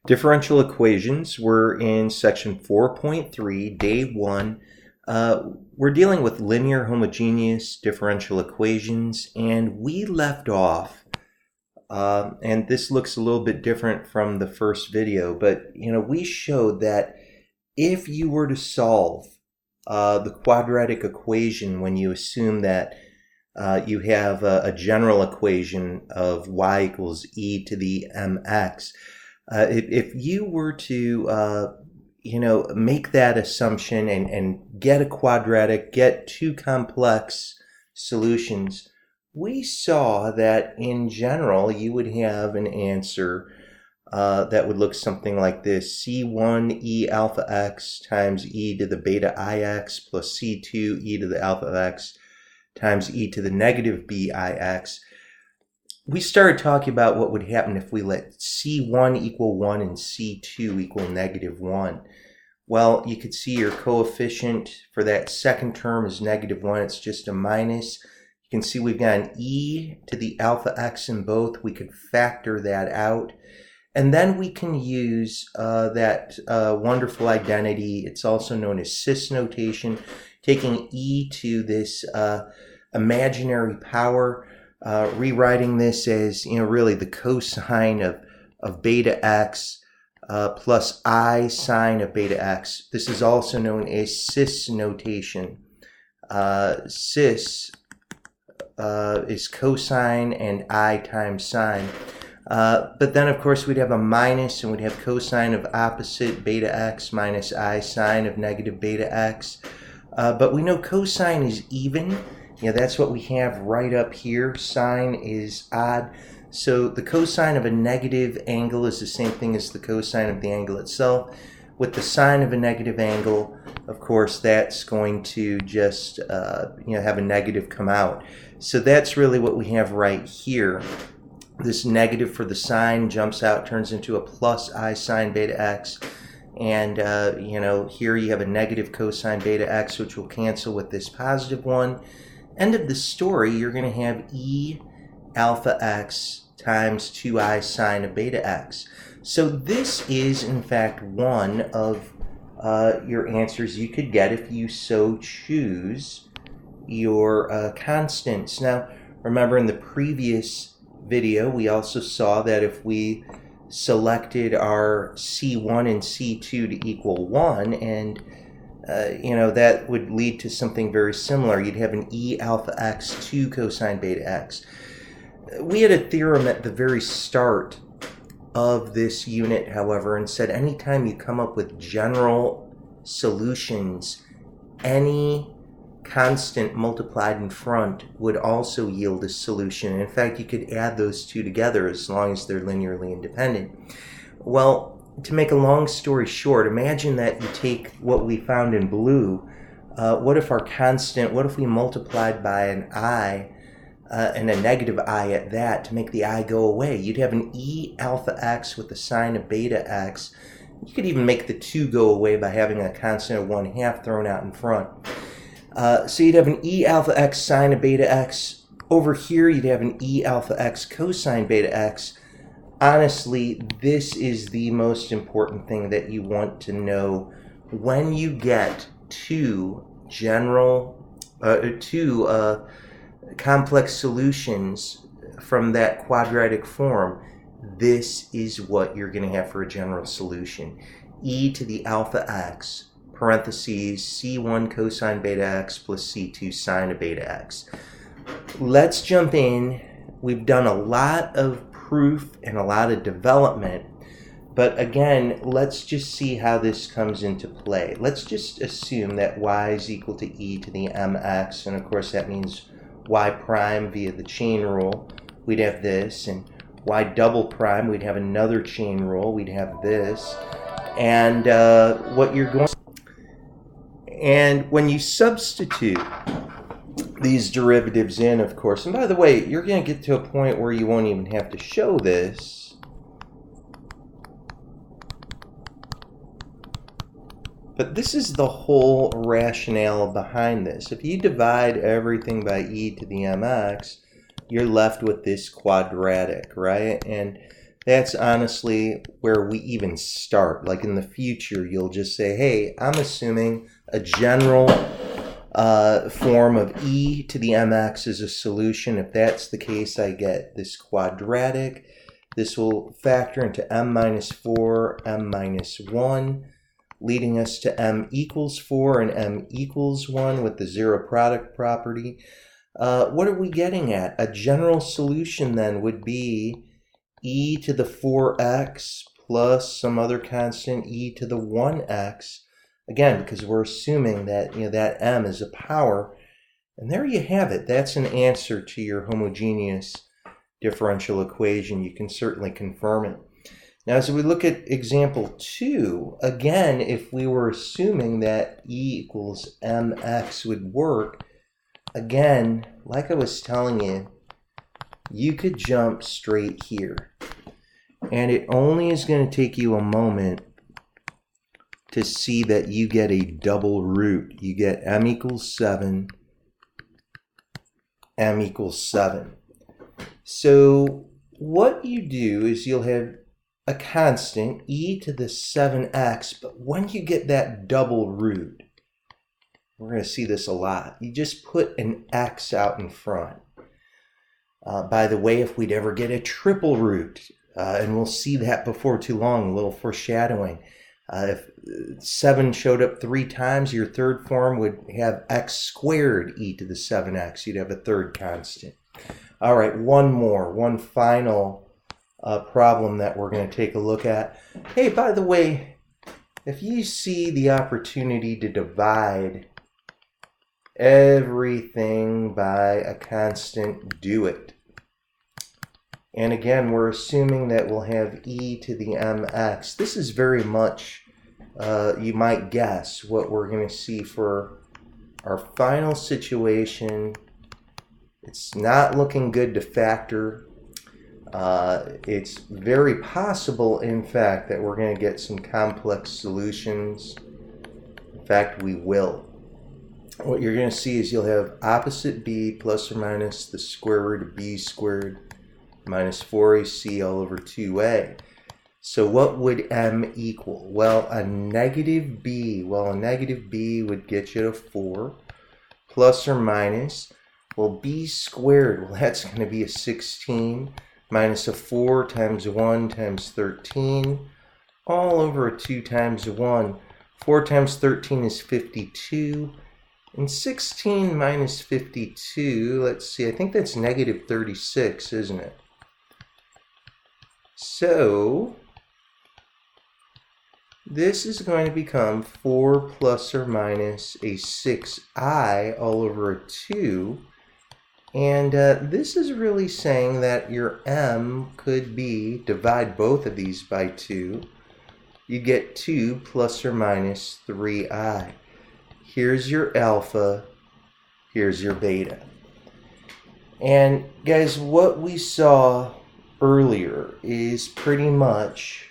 Differential equations. We're in section 4.3, day 1. We're dealing with linear homogeneous differential equations, and we left off, and this looks a little bit different from the first video, but we showed that if you were to solve the quadratic equation when you assume that you have a general equation of y equals e to the mx, if you were to make that assumption and get a quadratic, get two complex solutions, we saw that in general you would have an answer that would look something like this: C1 e alpha x times e to the beta ix plus C2 e to the alpha x times e to the negative bix. We started talking about what would happen if we let C1 equal 1 and C2 equal negative 1. Well, you could see your coefficient for that second term is negative 1. It's just a minus. You can see we've got an e to the alpha x in both. We could factor that out. And then we can use that wonderful identity. It's also known as cis notation, taking e to this imaginary power, rewriting this as really the cosine of beta x plus I sine of beta x. This is also known as cis notation. Cis is cosine and I times sine. But then of course we'd have a minus, and we'd have cosine of opposite beta x minus I sine of negative beta x. But we know cosine is even. That's what we have right up here. Sine is odd. So the cosine of a negative angle is the same thing as the cosine of the angle itself. With the sine of a negative angle, of course, that's going to just have a negative come out. So that's really what we have right here. This negative for the sine jumps out, turns into a plus I sine beta x. And, here you have a negative cosine beta x, which will cancel with this positive one. End of the story, you're going to have e alpha x times 2I sine of beta x. So this is, in fact, one of your answers you could get if you so choose your constants. Now, remember in the previous video, we also saw that if we selected our C1 and C2 to equal 1, and that would lead to something very similar. You'd have an e alpha x 2 cosine beta x. We had a theorem at the very start of this unit, however, and said anytime you come up with general solutions, any constant multiplied in front would also yield a solution. In fact, you could add those two together as long as they're linearly independent. Well, to make a long story short, imagine that you take what we found in blue. What if we multiplied by an I and a negative I at that to make the I go away? You'd have an e alpha x with the sine of beta x. You could even make the 2 go away by having a constant of 1/2 thrown out in front. So you'd have an e alpha x sine of beta x. Over here, you'd have an e alpha x cosine beta x. Honestly, this is the most important thing that you want to know when you get two complex solutions from that quadratic form. This is what you're going to have for a general solution: e to the alpha x, parentheses, C1 cosine beta x plus C2 sine of beta x. Let's jump in. We've done a lot of proof and a lot of development, but again, let's just see how this comes into play. Let's just assume that y is equal to e to the mx, and of course that means y prime via the chain rule. We'd have this, and y double prime, we'd have another chain rule. We'd have this, and and when you substitute these derivatives in, of course, and by the way, you're going to get to a point where you won't even have to show this, but this is the whole rationale behind this. If you divide everything by e to the mx, you're left with this quadratic, right? And that's honestly where we even start. Like in the future, you'll just say, hey, I'm assuming a general form of e to the mx is a solution. If that's the case, I get this quadratic. This will factor into m minus 4, m minus 1, leading us to m equals 4 and m equals 1 with the zero product property. What are we getting at? A general solution then would be e to the 4x plus some other constant e to the 1x. Again, because we're assuming that that m is a power. And there you have it. That's an answer to your homogeneous differential equation. You can certainly confirm it. Now, as we look at example 2, again, if we were assuming that e equals mx would work, again, like I was telling you, you could jump straight here. And it only is going to take you a moment to see that you get a double root. You get m equals 7, m equals 7. So what you do is you'll have a constant, e to the 7x, but when you get that double root, we're going to see this a lot, you just put an x out in front. By the way, if we'd ever get a triple root, and we'll see that before too long, a little foreshadowing, if 7 showed up 3 times, your third form would have x squared e to the 7x. You'd have a third constant. All right, one final problem that we're going to take a look at. Hey, by the way, if you see the opportunity to divide everything by a constant, do it. And again, we're assuming that we'll have e to the mx. This is very much, you might guess, what we're going to see for our final situation. It's not looking good to factor. It's very possible, in fact, that we're going to get some complex solutions. In fact, we will. What you're going to see is you'll have opposite b plus or minus the square root of b squared minus 4ac all over 2a. So what would m equal? Well, a negative b. Well, a negative b would get you to 4 plus or minus. Well, b squared, well, that's going to be a 16 minus a 4 times 1 times 13 all over a 2 times 1. 4 times 13 is 52. And 16 minus 52, let's see, I think that's negative 36, isn't it? So this is going to become 4 plus or minus a 6i all over a 2. And this is really saying that your m could be, divide both of these by 2, you get 2 plus or minus 3i. Here's your alpha, here's your beta. And guys, what we saw earlier is pretty much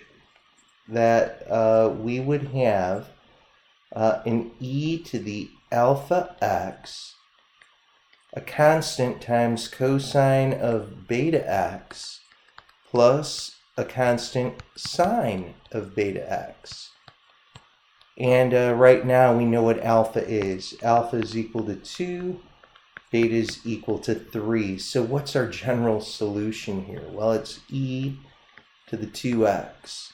that we would have an e to the alpha x, a constant times cosine of beta x, plus a constant sine of beta x. And right now we know what alpha is. Alpha is equal to 2, beta is equal to 3. So what's our general solution here? Well, it's e to the 2x,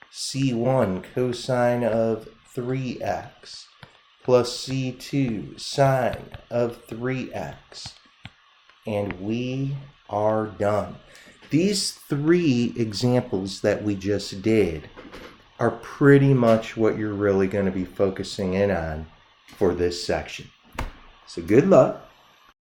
c1 cosine of 3x, plus c2 sine of 3x. And we are done. These 3 examples that we just did are pretty much what you're really going to be focusing in on for this section. So good luck.